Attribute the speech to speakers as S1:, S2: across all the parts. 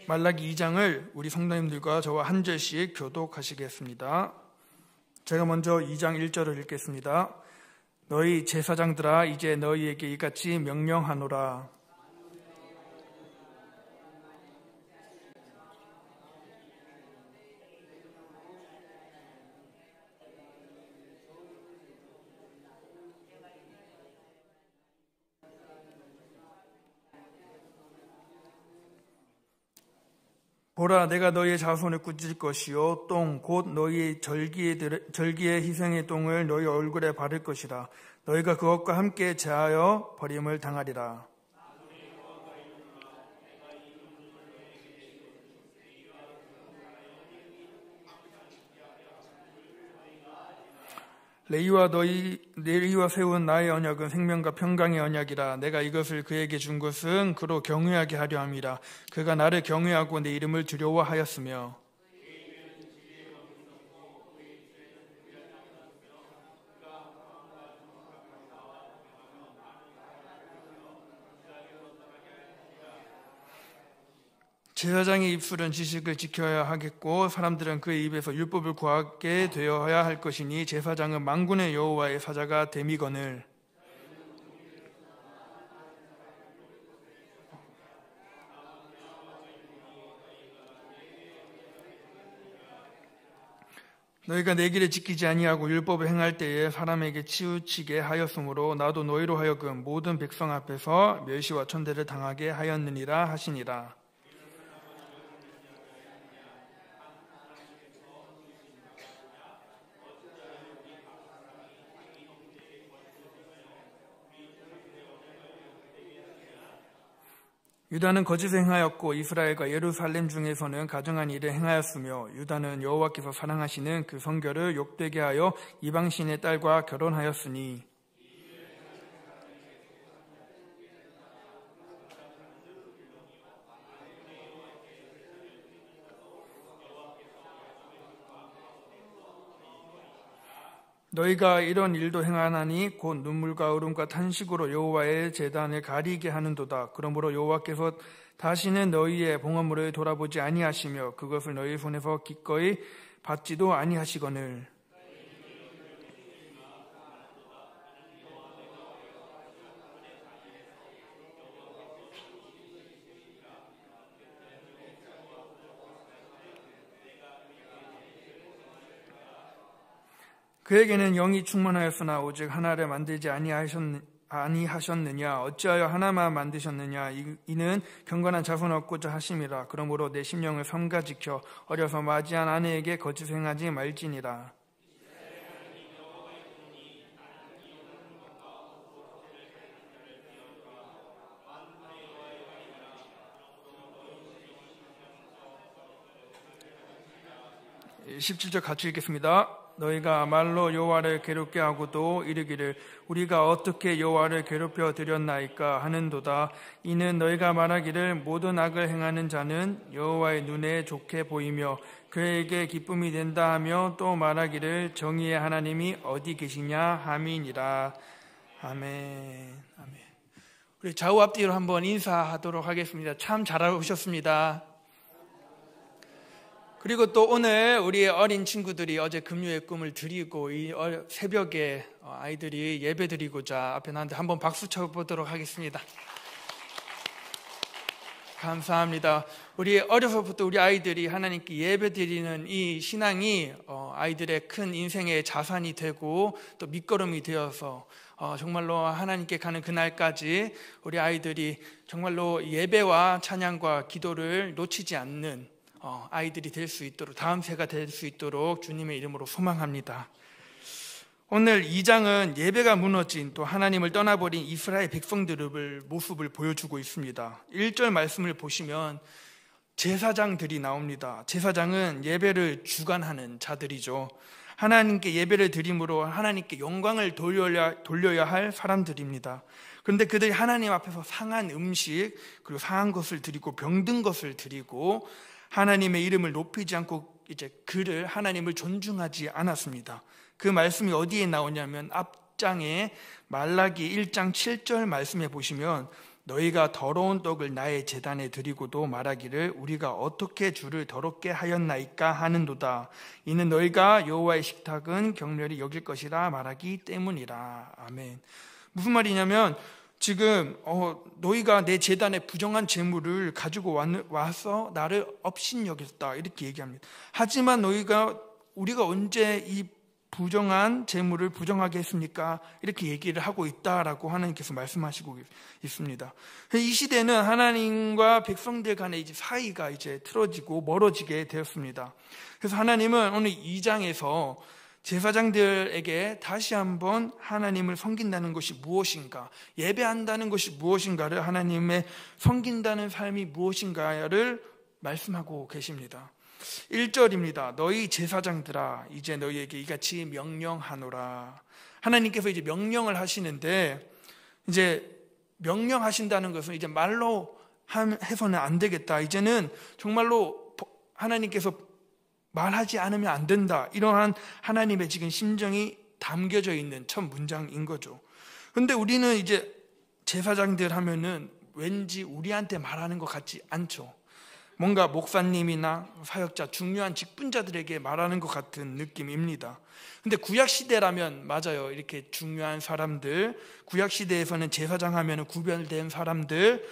S1: 말라기 2장을 우리 성도님들과 저와 한 절씩 교독하시겠습니다. 제가 먼저 2장 1절을 읽겠습니다. 너희 제사장들아, 이제 너희에게 이같이 명령하노라. 보라, 내가 너희의 자손을 꾸짖을 것이요 똥 곧 너희의 절기의 희생의 똥을 너희 얼굴에 바를 것이라. 너희가 그것과 함께 제하여 버림을 당하리라. 레위와 세운 나의 언약은 생명과 평강의 언약이라. 내가 이것을 그에게 준 것은 그로 경외하게 하려 함이라. 그가 나를 경외하고 내 이름을 두려워하였으며 제사장의 입술은 지식을 지켜야 하겠고 사람들은 그의 입에서 율법을 구하게 되어야 할 것이니 제사장은 만군의 여호와의 사자가 됨이거늘. 너희가 내 길을 지키지 아니하고 율법을 행할 때에 사람에게 치우치게 하였으므로 나도 너희로 하여금 모든 백성 앞에서 멸시와 천대를 당하게 하였느니라 하시니라. 유다는 거짓을 행하였고 이스라엘과 예루살렘 중에서는 가증한 일을 행하였으며 유다는 여호와께서 사랑하시는 그 성결을 욕되게 하여 이방신의 딸과 결혼하였으니 너희가 이런 일도 행하나니 곧 눈물과 울음과 탄식으로 여호와의 제단을 가리게 하는도다. 그러므로 여호와께서 다시는 너희의 봉헌물을 돌아보지 아니하시며 그것을 너희 손에서 기꺼이 받지도 아니하시거늘. 그에게는 영이 충만하였으나 오직 하나를 만들지 아니하셨느냐. 어찌하여 하나만 만드셨느냐. 이는 경건한 자손 얻고자 하심이라. 그러므로 내 심령을 삼가 지켜 어려서 맞이한 아내에게 거짓 행하지 말지니라. 예, 17절 같이 읽겠습니다. 너희가 말로 여호와를 괴롭게 하고도 이르기를 우리가 어떻게 여호와를 괴롭혀 드렸나이까 하는도다. 이는 너희가 말하기를 모든 악을 행하는 자는 여호와의 눈에 좋게 보이며 그에게 기쁨이 된다 하며 또 말하기를 정의의 하나님이 어디 계시냐 함이니라. 아멘. 아멘. 우리 좌우 앞뒤로 한번 인사하도록 하겠습니다. 참 잘하셨습니다. 그리고 또 오늘 우리 어린 친구들이 어제 금요의 꿈을 드리고 이 새벽에 아이들이 예배 드리고자 앞에 나한테 한번 박수 쳐보도록 하겠습니다. 감사합니다. 우리 어려서부터 우리 아이들이 하나님께 예배 드리는 이 신앙이 아이들의 큰 인생의 자산이 되고 또 밑거름이 되어서 정말로 하나님께 가는 그날까지 우리 아이들이 정말로 예배와 찬양과 기도를 놓치지 않는 아이들이 될 수 있도록, 다음 세가 될 수 있도록 주님의 이름으로 소망합니다. 오늘 2장은 예배가 무너진 또 하나님을 떠나버린 이스라엘 백성들의 모습을 보여주고 있습니다. 1절 말씀을 보시면 제사장들이 나옵니다. 제사장은 예배를 주관하는 자들이죠. 하나님께 예배를 드림으로 하나님께 영광을 돌려야 할 사람들입니다. 그런데 그들이 하나님 앞에서 상한 음식 그리고 상한 것을 드리고 병든 것을 드리고 하나님의 이름을 높이지 않고 이제 그를 하나님을 존중하지 않았습니다. 그 말씀이 어디에 나오냐면 앞장에 말라기 1장 7절 말씀에 보시면 너희가 더러운 떡을 나의 제단에 드리고도 말하기를 우리가 어떻게 주를 더럽게 하였나이까 하는도다. 이는 너희가 여호와의 식탁은 경멸히 여길 것이라 말하기 때문이라. 아멘. 무슨 말이냐면 지금 너희가 내 제단에 부정한 재물을 가지고 와서 나를 업신여겼다 이렇게 얘기합니다. 하지만 우리가 언제 이 부정한 재물을 부정하게 했습니까? 이렇게 얘기를 하고 있다라고 하나님께서 말씀하시고 있습니다. 이 시대는 하나님과 백성들 간의 이제 사이가 이제 틀어지고 멀어지게 되었습니다. 그래서 하나님은 오늘 2장에서 제사장들에게 다시 한번 하나님을 섬긴다는 것이 무엇인가, 예배한다는 것이 무엇인가를, 하나님의 섬긴다는 삶이 무엇인가를 말씀하고 계십니다. 1절입니다. 너희 제사장들아 이제 너희에게 이같이 명령하노라. 하나님께서 이제 명령을 하시는데, 이제 명령하신다는 것은 이제 말로 해서는 안 되겠다. 이제는 정말로 하나님께서 말하지 않으면 안 된다. 이러한 하나님의 지금 심정이 담겨져 있는 첫 문장인 거죠. 그런데 우리는 이제 제사장들 하면은 왠지 우리한테 말하는 것 같지 않죠. 뭔가 목사님이나 사역자, 중요한 직분자들에게 말하는 것 같은 느낌입니다. 근데 구약시대라면 맞아요. 이렇게 중요한 사람들, 구약시대에서는 제사장 하면 구별된 사람들,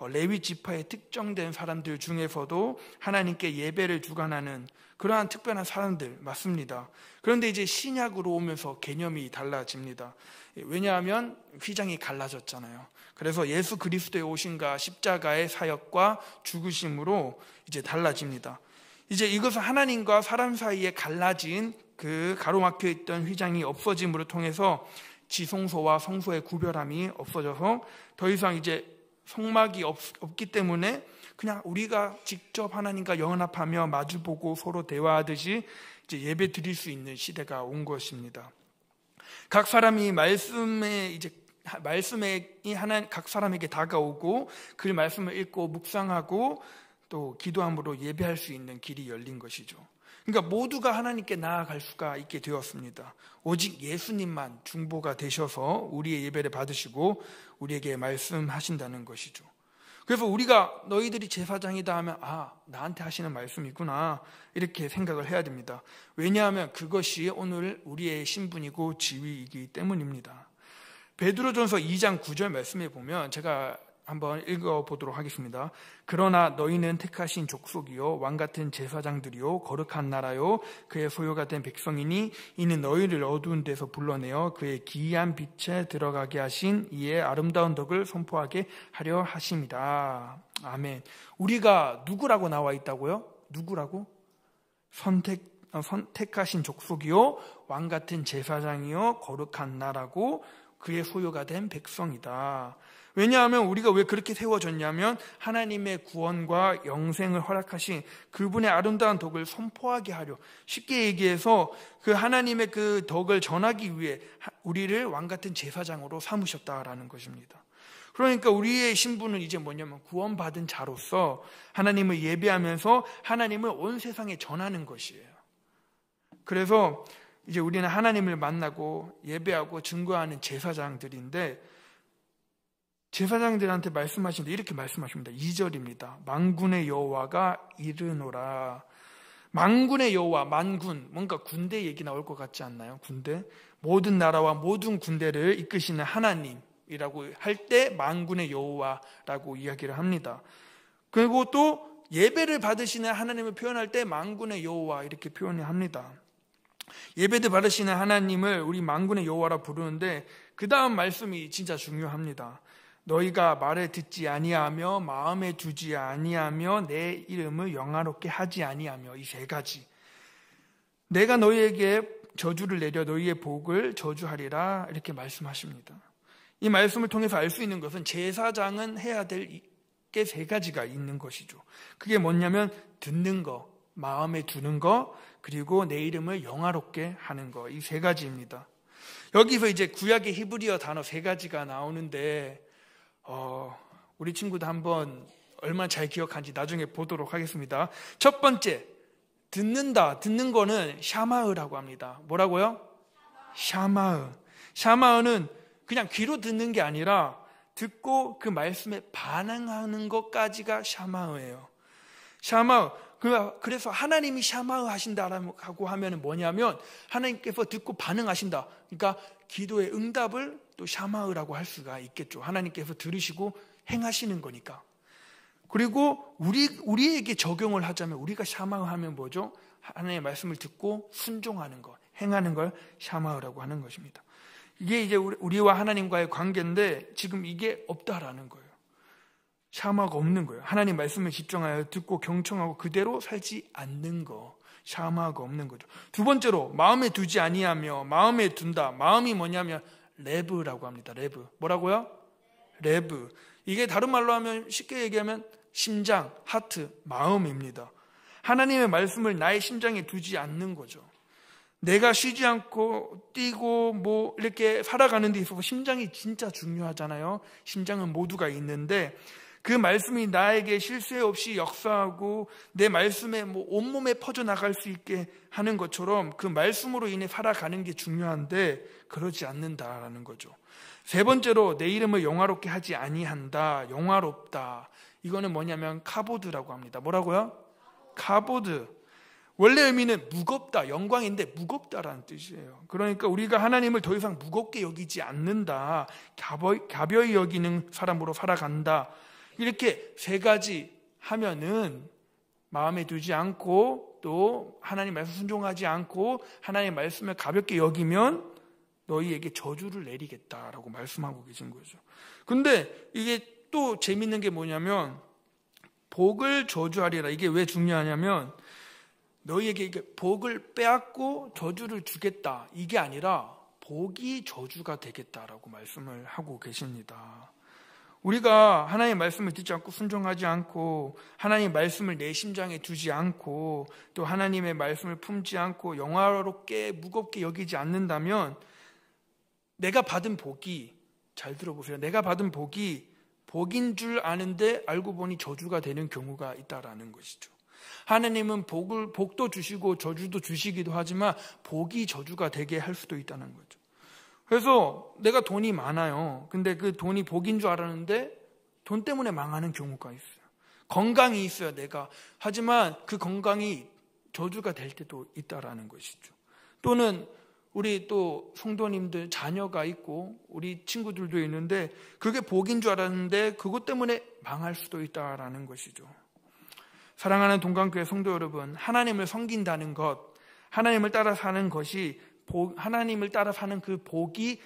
S1: 레위 지파에 특정된 사람들 중에서도 하나님께 예배를 주관하는 그러한 특별한 사람들 맞습니다. 그런데 이제 신약으로 오면서 개념이 달라집니다. 왜냐하면 휘장이 갈라졌잖아요. 그래서 예수 그리스도의 오심과 십자가의 사역과 죽으심으로 이제 달라집니다. 이제 이것은 하나님과 사람 사이에 갈라진 그 가로막혀 있던 휘장이 없어짐으로 통해서 지성소와 성소의 구별함이 없어져서 더 이상 이제 성막이 없기 때문에 그냥 우리가 직접 하나님과 연합하며 마주보고 서로 대화하듯이 이제 예배 드릴 수 있는 시대가 온 것입니다. 각 사람이 말씀이 각 사람에게 다가오고 그 말씀을 읽고 묵상하고 또 기도함으로 예배할 수 있는 길이 열린 것이죠. 그러니까 모두가 하나님께 나아갈 수가 있게 되었습니다. 오직 예수님만 중보가 되셔서 우리의 예배를 받으시고 우리에게 말씀하신다는 것이죠. 그래서 우리가 너희들이 제사장이다 하면 나한테 하시는 말씀이구나 이렇게 생각을 해야 됩니다. 왜냐하면 그것이 오늘 우리의 신분이고 지위이기 때문입니다. 베드로전서 2장 9절 말씀에 보면 제가 한번 읽어보도록 하겠습니다. 그러나 너희는 택하신 족속이요 왕같은 제사장들이요 거룩한 나라요 그의 소유가 된 백성이니 이는 너희를 어두운 데서 불러내어 그의 기이한 빛에 들어가게 하신 이의 아름다운 덕을 선포하게 하려 하심이다. 아멘. 우리가 누구라고 나와 있다고요? 누구라고? 선택하신 족속이요 왕같은 제사장이요 거룩한 나라고 그의 소유가 된 백성이다. 왜냐하면 우리가 왜 그렇게 세워졌냐면 하나님의 구원과 영생을 허락하신 그분의 아름다운 덕을 선포하게 하려, 쉽게 얘기해서 그 하나님의 그 덕을 전하기 위해 우리를 왕같은 제사장으로 삼으셨다라는 것입니다. 그러니까 우리의 신분은 이제 뭐냐면 구원받은 자로서 하나님을 예배하면서 하나님을 온 세상에 전하는 것이에요. 그래서 이제 우리는 하나님을 만나고 예배하고 증거하는 제사장들인데, 제사장들한테 말씀하시는데 이렇게 말씀하십니다. 2절입니다. 만군의 여호와가 이르노라. 만군의 여호와, 만군, 뭔가 군대 얘기 나올 것 같지 않나요? 군대, 모든 나라와 모든 군대를 이끄시는 하나님이라고 할 때 만군의 여호와라고 이야기를 합니다. 그리고 또 예배를 받으시는 하나님을 표현할 때 만군의 여호와 이렇게 표현을 합니다. 예배를 받으시는 하나님을 우리 만군의 여호와라 부르는데 그 다음 말씀이 진짜 중요합니다. 너희가 말을 듣지 아니하며 마음에 두지 아니하며 내 이름을 영화롭게 하지 아니하며, 이 세 가지. 내가 너희에게 저주를 내려 너희의 복을 저주하리라 이렇게 말씀하십니다. 이 말씀을 통해서 알 수 있는 것은 제사장은 해야 될 게 세 가지가 있는 것이죠. 그게 뭐냐면 듣는 거, 마음에 두는 거, 그리고 내 이름을 영화롭게 하는 거, 이 세 가지입니다. 여기서 이제 구약의 히브리어 단어 세 가지가 나오는데 우리 친구도 한번 얼마나 잘 기억하는지 나중에 보도록 하겠습니다. 첫 번째, 듣는다. 듣는 거는 샤마으라고 합니다. 뭐라고요? 샤마으. 샤마으는 그냥 귀로 듣는 게 아니라 듣고 그 말씀에 반응하는 것까지가 샤마흐예요. 샤마흐. 그래서 하나님이 샤마흐 하신다라고 하면 뭐냐면 하나님께서 듣고 반응하신다. 그러니까 기도의 응답을 또 샤마흐라고 할 수가 있겠죠. 하나님께서 들으시고 행하시는 거니까. 그리고 우리에게 적용을 하자면 우리가 샤마흐 하면 뭐죠? 하나님의 말씀을 듣고 순종하는 것, 행하는 걸 샤마흐라고 하는 것입니다. 이게 이제 우리와 하나님과의 관계인데 지금 이게 없다라는 거예요. 샤마가 없는 거예요. 하나님 말씀을 집중하여 듣고 경청하고 그대로 살지 않는 거. 샤마가 없는 거죠. 두 번째로 마음에 두지 아니하며 마음에 둔다. 마음이 뭐냐면 레브라고 합니다. 레브. 뭐라고요? 레브. 이게 다른 말로 하면 쉽게 얘기하면 심장, 하트, 마음입니다. 하나님의 말씀을 나의 심장에 두지 않는 거죠. 내가 쉬지 않고 뛰고 뭐 이렇게 살아가는 데 있어서 심장이 진짜 중요하잖아요. 심장은 모두가 있는데 그 말씀이 나에게 실수 없이 역사하고 내 말씀에 뭐 온몸에 퍼져나갈 수 있게 하는 것처럼 그 말씀으로 인해 살아가는 게 중요한데 그러지 않는다라는 거죠. 세 번째로 내 이름을 영화롭게 하지 아니한다. 영화롭다. 이거는 뭐냐면 카보드라고 합니다. 뭐라고요? 카보드. 원래 의미는 무겁다, 영광인데 무겁다라는 뜻이에요. 그러니까 우리가 하나님을 더 이상 무겁게 여기지 않는다. 가벼이 여기는 사람으로 살아간다. 이렇게 세 가지 하면은 마음에 두지 않고 또 하나님 말씀 순종하지 않고 하나님 말씀을 가볍게 여기면 너희에게 저주를 내리겠다라고 말씀하고 계신 거죠. 근데 이게 또 재밌는 게 뭐냐면 복을 저주하리라. 이게 왜 중요하냐면 너희에게 복을 빼앗고 저주를 주겠다. 이게 아니라 복이 저주가 되겠다라고 말씀을 하고 계십니다. 우리가 하나님의 말씀을 듣지 않고 순종하지 않고 하나님의 말씀을 내 심장에 두지 않고 또 하나님의 말씀을 품지 않고 영화롭게 무겁게 여기지 않는다면 내가 받은 복이, 잘 들어보세요. 내가 받은 복이 복인 줄 아는데 알고 보니 저주가 되는 경우가 있다라는 것이죠. 하나님은 복도 주시고 저주도 주시기도 하지만 복이 저주가 되게 할 수도 있다는 거죠. 그래서 내가 돈이 많아요. 근데 그 돈이 복인 줄 알았는데 돈 때문에 망하는 경우가 있어요. 건강이 있어요, 내가. 하지만 그 건강이 저주가 될 때도 있다라는 것이죠. 또는 우리 또 성도님들 자녀가 있고 우리 친구들도 있는데 그게 복인 줄 알았는데 그것 때문에 망할 수도 있다라는 것이죠. 사랑하는 동강교회 성도 여러분, 하나님을 섬긴다는 것, 하나님을 따라 사는 것이 하나님을 따라 사는 그 복이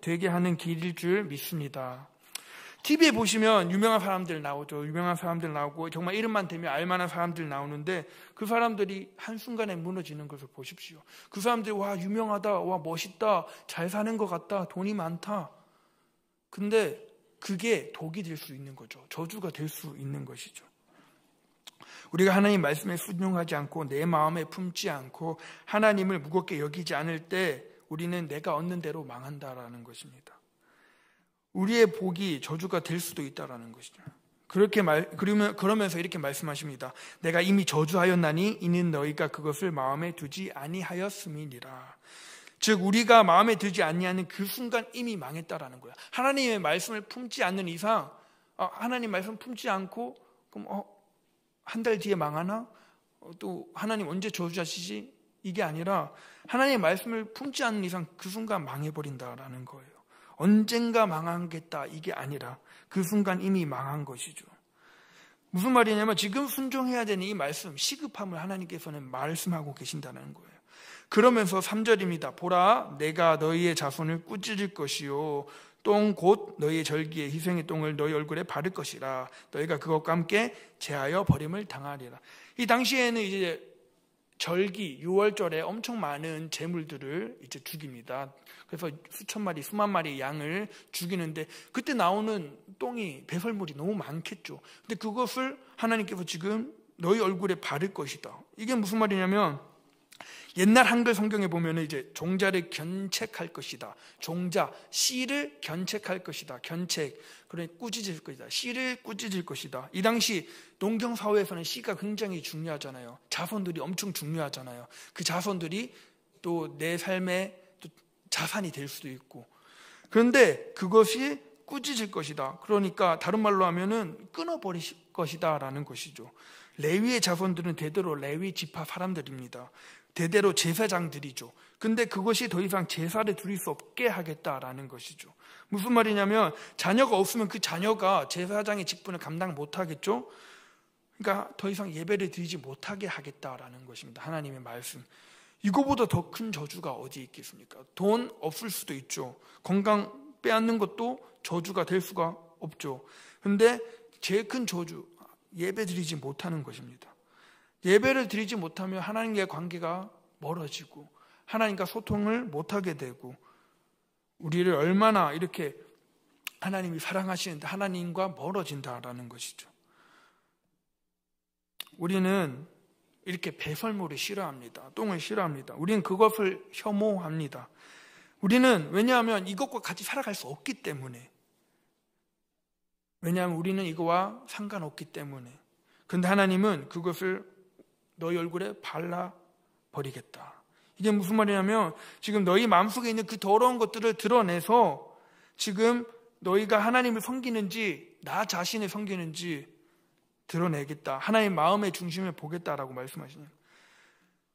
S1: 되게 하는 길일 줄 믿습니다. TV에 보시면 유명한 사람들 나오죠. 유명한 사람들 나오고 정말 이름만 대면 알만한 사람들 나오는데 그 사람들이 한순간에 무너지는 것을 보십시오. 그 사람들이 와 유명하다, 와 멋있다, 잘 사는 것 같다, 돈이 많다. 근데 그게 독이 될 수 있는 거죠. 저주가 될 수 있는 것이죠. 우리가 하나님 말씀에 순종하지 않고 내 마음에 품지 않고 하나님을 무겁게 여기지 않을 때 우리는 내가 얻는 대로 망한다라는 것입니다. 우리의 복이 저주가 될 수도 있다라는 것이죠. 그러면서 이렇게 말씀하십니다. 내가 이미 저주하였나니 이는 너희가 그것을 마음에 두지 아니하였음이니라. 즉 우리가 마음에 두지 아니하는 그 순간 이미 망했다라는 거야. 하나님의 말씀을 품지 않는 이상 하나님 말씀 품지 않고 그럼 한 달 뒤에 망하나? 또 하나님 언제 저주하시지? 이게 아니라 하나님의 말씀을 품지 않는 이상 그 순간 망해버린다라는 거예요. 언젠가 망하겠다 이게 아니라 그 순간 이미 망한 것이죠. 무슨 말이냐면 지금 순종해야 되는 이 말씀, 시급함을 하나님께서는 말씀하고 계신다는 거예요. 그러면서 3절입니다. 보라, 내가 너희의 자손을 꾸짖을 것이요 똥 곧 너희의 절기에 희생의 똥을 너희 얼굴에 바를 것이라. 너희가 그것과 함께 제하여 버림을 당하리라. 이 당시에는 이제 절기, 6월절에 엄청 많은 제물들을 이제 죽입니다. 그래서 수천 마리, 수만 마리 양을 죽이는데 그때 나오는 똥이 배설물이 너무 많겠죠. 근데 그것을 하나님께서 지금 너희 얼굴에 바를 것이다. 이게 무슨 말이냐면 옛날 한글 성경에 보면 이제 종자를 견책할 것이다. 종자, 씨를 견책할 것이다. 견책, 그래 꾸짖을 것이다. 씨를 꾸짖을 것이다. 이 당시 농경 사회에서는 씨가 굉장히 중요하잖아요. 자손들이 엄청 중요하잖아요. 그 자손들이 또 내 삶의 또 자산이 될 수도 있고. 그런데 그것이 꾸짖을 것이다. 그러니까 다른 말로 하면은 끊어버릴 것이다 라는 것이죠. 레위의 자손들은 대대로 레위 지파 사람들입니다. 대대로 제사장들이죠. 근데 그것이 더 이상 제사를 드릴 수 없게 하겠다라는 것이죠. 무슨 말이냐면 자녀가 없으면 그 자녀가 제사장의 직분을 감당 못하겠죠. 그러니까 더 이상 예배를 드리지 못하게 하겠다라는 것입니다. 하나님의 말씀. 이거보다 더 큰 저주가 어디 있겠습니까? 돈 없을 수도 있죠. 건강 빼앗는 것도 저주가 될 수가 없죠. 그런데 제일 큰 저주, 예배 드리지 못하는 것입니다. 예배를 드리지 못하면 하나님과의 관계가 멀어지고 하나님과 소통을 못하게 되고 우리를 얼마나 이렇게 하나님이 사랑하시는데 하나님과 멀어진다라는 것이죠. 우리는 이렇게 배설물을 싫어합니다. 똥을 싫어합니다. 우리는 그것을 혐오합니다. 우리는 왜냐하면 이것과 같이 살아갈 수 없기 때문에, 왜냐하면 우리는 이거와 상관없기 때문에. 그런데 하나님은 그것을 너희 얼굴에 발라버리겠다. 이게 무슨 말이냐면 지금 너희 마음속에 있는 그 더러운 것들을 드러내서 지금 너희가 하나님을 섬기는지 나 자신을 섬기는지 드러내겠다. 하나님 마음의 중심을 보겠다라고 말씀하시네요.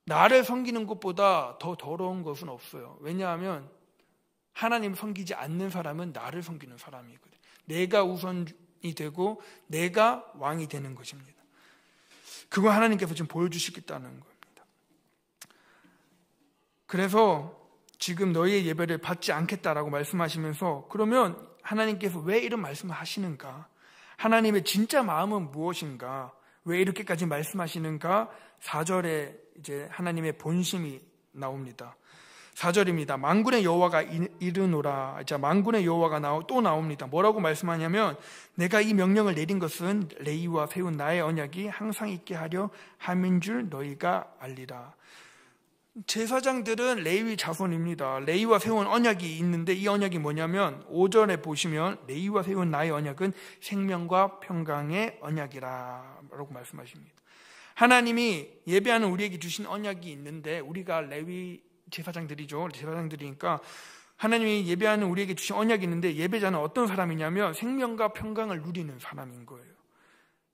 S1: 나를 섬기는 것보다 더 더러운 것은 없어요. 왜냐하면 하나님을 섬기지 않는 사람은 나를 섬기는 사람이거든요. 내가 우선이 되고 내가 왕이 되는 것입니다. 그거 하나님께서 지금 보여주시겠다는 겁니다. 그래서 지금 너희의 예배를 받지 않겠다라고 말씀하시면서 그러면 하나님께서 왜 이런 말씀을 하시는가? 하나님의 진짜 마음은 무엇인가? 왜 이렇게까지 말씀하시는가? 4절에 이제 하나님의 본심이 나옵니다. 4절입니다. 만군의 여호와가 이르노라. 자, 만군의 여호와가 또 나옵니다. 뭐라고 말씀하냐면 내가 이 명령을 내린 것은 레위와 세운 나의 언약이 항상 있게 하려 함인 줄 너희가 알리라. 제사장들은 레위 자손입니다. 레위와 세운 언약이 있는데 이 언약이 뭐냐면 5절에 보시면 레위와 세운 나의 언약은 생명과 평강의 언약이라 라고 말씀하십니다. 하나님이 예배하는 우리에게 주신 언약이 있는데 우리가 레위 제사장들이죠. 제사장들이니까 하나님이 예배하는 우리에게 주신 언약이 있는데 예배자는 어떤 사람이냐면 생명과 평강을 누리는 사람인 거예요.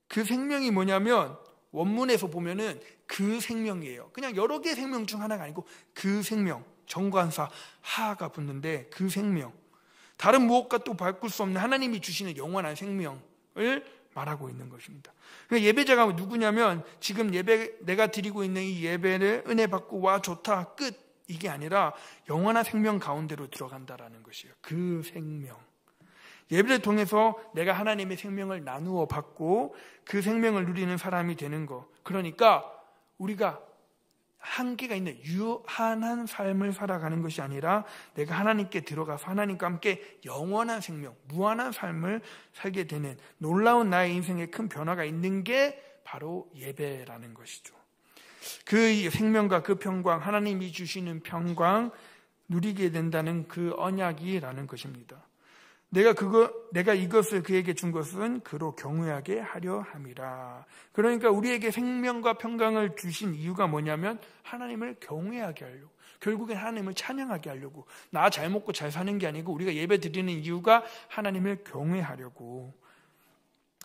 S1: 그 생명이 뭐냐면 원문에서 보면은 그 생명이에요. 그냥 여러 개의 생명 중 하나가 아니고 그 생명, 정관사 하가 붙는데 그 생명, 다른 무엇과 또 바꿀 수 없는 하나님이 주시는 영원한 생명을 말하고 있는 것입니다. 그러니까 예배자가 누구냐면 지금 예배 내가 드리고 있는 이 예배를 은혜 받고 와 좋다 끝 이게 아니라 영원한 생명 가운데로 들어간다라는 것이에요. 그 생명. 예배를 통해서 내가 하나님의 생명을 나누어 받고 그 생명을 누리는 사람이 되는 거. 그러니까 우리가 한계가 있는 유한한 삶을 살아가는 것이 아니라 내가 하나님께 들어가서 하나님과 함께 영원한 생명, 무한한 삶을 살게 되는 놀라운 나의 인생에 큰 변화가 있는 게 바로 예배라는 것이죠. 그 생명과 그 평강, 하나님이 주시는 평강 누리게 된다는 그 언약이라는 것입니다. 내가 이것을 그에게 준 것은 그로 경외하게 하려 함이라. 그러니까 우리에게 생명과 평강을 주신 이유가 뭐냐면 하나님을 경외하게 하려고, 결국엔 하나님을 찬양하게 하려고. 나 잘 먹고 잘 사는 게 아니고 우리가 예배 드리는 이유가 하나님을 경외하려고.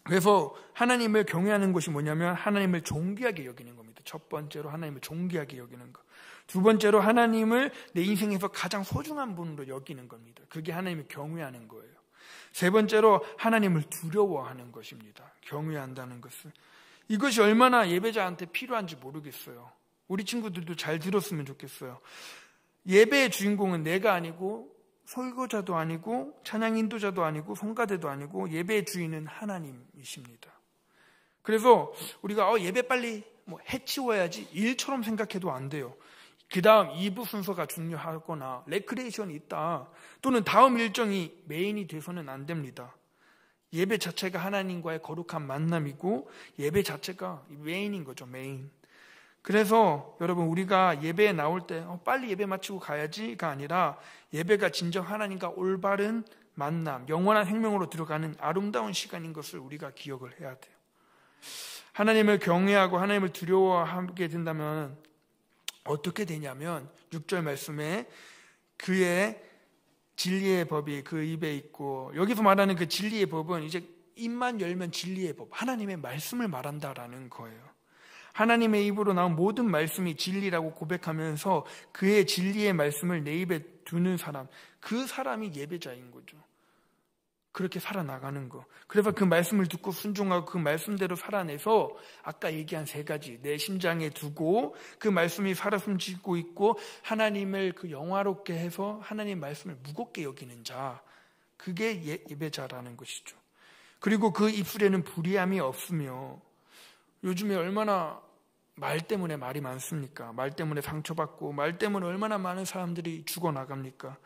S1: 그래서 하나님을 경외하는 것이 뭐냐면 하나님을 존귀하게 여기는 겁니다. 첫 번째로 하나님을 존귀하게 여기는 것. 두 번째로 하나님을 내 인생에서 가장 소중한 분으로 여기는 겁니다. 그게 하나님을 경외하는 거예요. 세 번째로 하나님을 두려워하는 것입니다. 경외한다는 것은. 이것이 얼마나 예배자한테 필요한지 모르겠어요. 우리 친구들도 잘 들었으면 좋겠어요. 예배의 주인공은 내가 아니고 설교자도 아니고 찬양 인도자도 아니고 성가대도 아니고 예배의 주인은 하나님이십니다. 그래서 우리가 예배 빨리 해치워야지 일처럼 생각해도 안 돼요. 그 다음 2부 순서가 중요하거나 레크레이션이 있다 또는 다음 일정이 메인이 돼서는 안 됩니다. 예배 자체가 하나님과의 거룩한 만남이고 예배 자체가 메인인 거죠. 메인. 그래서 여러분 우리가 예배에 나올 때 빨리 예배 마치고 가야지가 아니라 예배가 진정 하나님과 올바른 만남, 영원한 생명으로 들어가는 아름다운 시간인 것을 우리가 기억을 해야 돼요. 하나님을 경외하고 하나님을 두려워하게 된다면 어떻게 되냐면 6절 말씀에 그의 진리의 법이 그 입에 있고, 여기서 말하는 그 진리의 법은 이제 입만 열면 진리의 법, 하나님의 말씀을 말한다라는 거예요. 하나님의 입으로 나온 모든 말씀이 진리라고 고백하면서 그의 진리의 말씀을 내 입에 두는 사람, 그 사람이 예배자인 거죠. 그렇게 살아나가는 거. 그래서 그 말씀을 듣고 순종하고 그 말씀대로 살아내서 아까 얘기한 세 가지 내 심장에 두고 그 말씀이 살아 숨쉬고 있고 하나님을 그 영화롭게 해서 하나님 말씀을 무겁게 여기는 자, 그게 예배자라는 것이죠. 그리고 그 입술에는 불의함이 없으며, 요즘에 얼마나 말 때문에 말이 많습니까? 말 때문에 상처받고 말 때문에 얼마나 많은 사람들이 죽어나갑니까?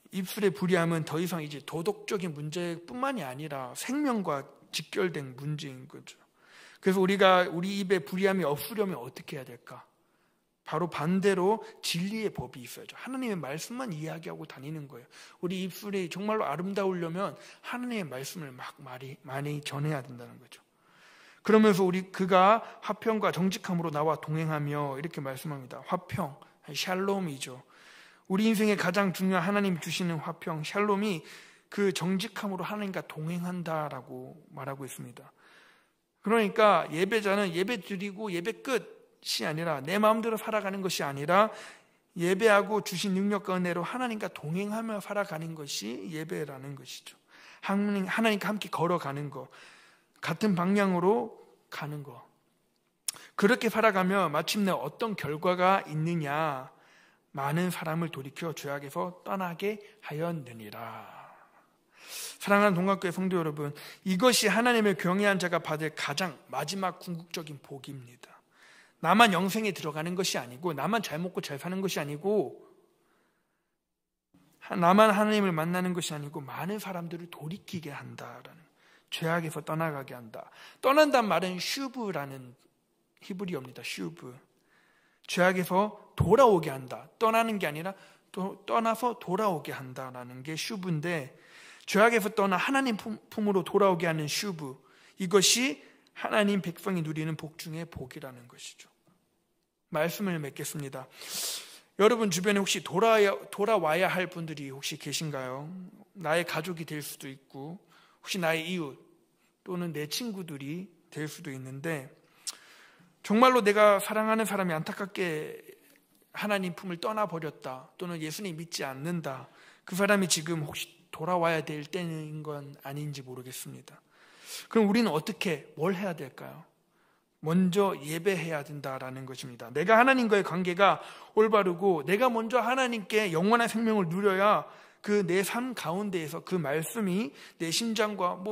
S1: 입술의 불의함은 더 이상 이제 도덕적인 문제뿐만이 아니라 생명과 직결된 문제인 거죠. 그래서 우리가 우리 입에 불의함이 없으려면 어떻게 해야 될까? 바로 반대로 진리의 법이 있어야죠. 하나님의 말씀만 이야기하고 다니는 거예요. 우리 입술이 정말로 아름다우려면 하나님의 말씀을 막 많이 전해야 된다는 거죠. 그러면서 그가 화평과 정직함으로 나와 동행하며 이렇게 말씀합니다. 화평, 샬롬이죠. 우리 인생에 가장 중요한 하나님 주시는 화평, 샬롬이 그 정직함으로 하나님과 동행한다라고 말하고 있습니다. 그러니까 예배자는 예배 드리고 예배 끝이 아니라 내 마음대로 살아가는 것이 아니라 예배하고 주신 능력과 은혜로 하나님과 동행하며 살아가는 것이 예배라는 것이죠. 하나님과 함께 걸어가는 것, 같은 방향으로 가는 것. 그렇게 살아가며 마침내 어떤 결과가 있느냐? 많은 사람을 돌이켜 죄악에서 떠나게 하였느니라. 사랑하는 동각교회 성도 여러분, 이것이 하나님을 경외한 자가 받을 가장 마지막 궁극적인 복입니다. 나만 영생에 들어가는 것이 아니고, 나만 잘 먹고 잘 사는 것이 아니고, 나만 하나님을 만나는 것이 아니고 많은 사람들을 돌이키게 한다라는, 죄악에서 떠나가게 한다. 떠난다는 말은 슈브라는 히브리어입니다. 슈브. 죄악에서 돌아오게 한다. 떠나는 게 아니라 떠나서 돌아오게 한다라는 게 슈브인데, 죄악에서 떠나 하나님 품으로 돌아오게 하는 슈브, 이것이 하나님 백성이 누리는 복 중에 복이라는 것이죠. 말씀을 맺겠습니다. 여러분 주변에 혹시 돌아와야 할 분들이 혹시 계신가요? 나의 가족이 될 수도 있고, 혹시 나의 이웃 또는 내 친구들이 될 수도 있는데, 정말로 내가 사랑하는 사람이 안타깝게 하나님 품을 떠나버렸다, 또는 예수님 믿지 않는다, 그 사람이 지금 혹시 돌아와야 될 때인 건 아닌지 모르겠습니다. 그럼 우리는 뭘 해야 될까요? 먼저 예배해야 된다라는 것입니다. 내가 하나님과의 관계가 올바르고 내가 먼저 하나님께 영원한 생명을 누려야 그 내 삶 가운데에서 그 말씀이 내 심장과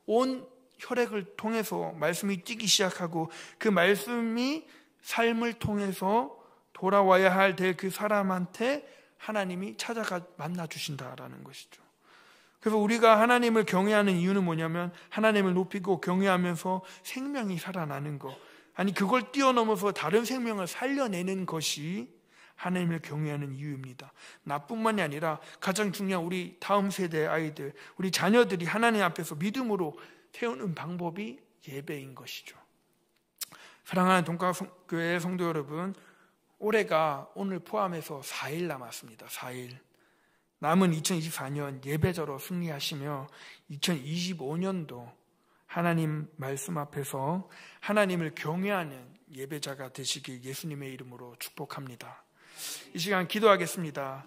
S1: 온 혈액을 통해서 말씀이 뛰기 시작하고, 그 말씀이 삶을 통해서 돌아와야 할 그 사람한테 하나님이 찾아가 만나 주신다라는 것이죠. 그래서 우리가 하나님을 경외하는 이유는 뭐냐면, 하나님을 높이고 경외하면서 생명이 살아나는 것, 아니 그걸 뛰어넘어서 다른 생명을 살려내는 것이 하나님을 경외하는 이유입니다. 나뿐만이 아니라 가장 중요한 우리 다음 세대의 아이들, 우리 자녀들이 하나님 앞에서 믿음으로 태우는 방법이 예배인 것이죠. 사랑하는 동각교회 성도 여러분, 올해가 오늘 포함해서 4일 남았습니다. 4일. 남은 2024년 예배자로 승리하시며 2025년도 하나님 말씀 앞에서 하나님을 경외하는 예배자가 되시길 예수님의 이름으로 축복합니다. 이 시간 기도하겠습니다.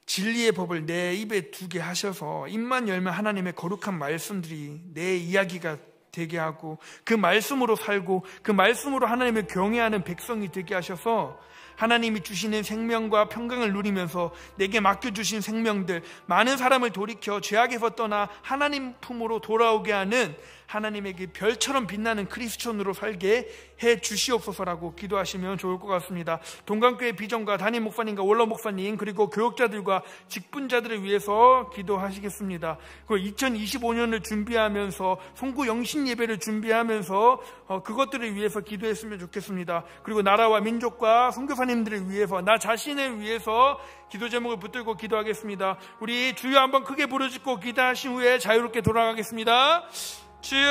S1: 진리의 법을 내 입에 두게 하셔서 입만 열면 하나님의 거룩한 말씀들이 내 이야기가 되게 하고, 그 말씀으로 살고 그 말씀으로 하나님을 경외하는 백성이 되게 하셔서 하나님이 주시는 생명과 평강을 누리면서 내게 맡겨주신 생명들, 많은 사람을 돌이켜 죄악에서 떠나 하나님 품으로 돌아오게 하는 하나님에게 별처럼 빛나는 크리스천으로 살게 해 주시옵소서라고 기도하시면 좋을 것 같습니다. 동강교회 비전과 담임 목사님과 원로 목사님, 그리고 교역자들과 직분자들을 위해서 기도하시겠습니다. 그리고 2025년을 준비하면서 송구 영신 예배를 준비하면서 그것들을 위해서 기도했으면 좋겠습니다. 그리고 나라와 민족과 선교사님들을 위해서, 나 자신을 위해서 기도 제목을 붙들고 기도하겠습니다. 우리 주여 한번 크게 부르짖고 기도하신 후에 자유롭게 돌아가겠습니다. 주여!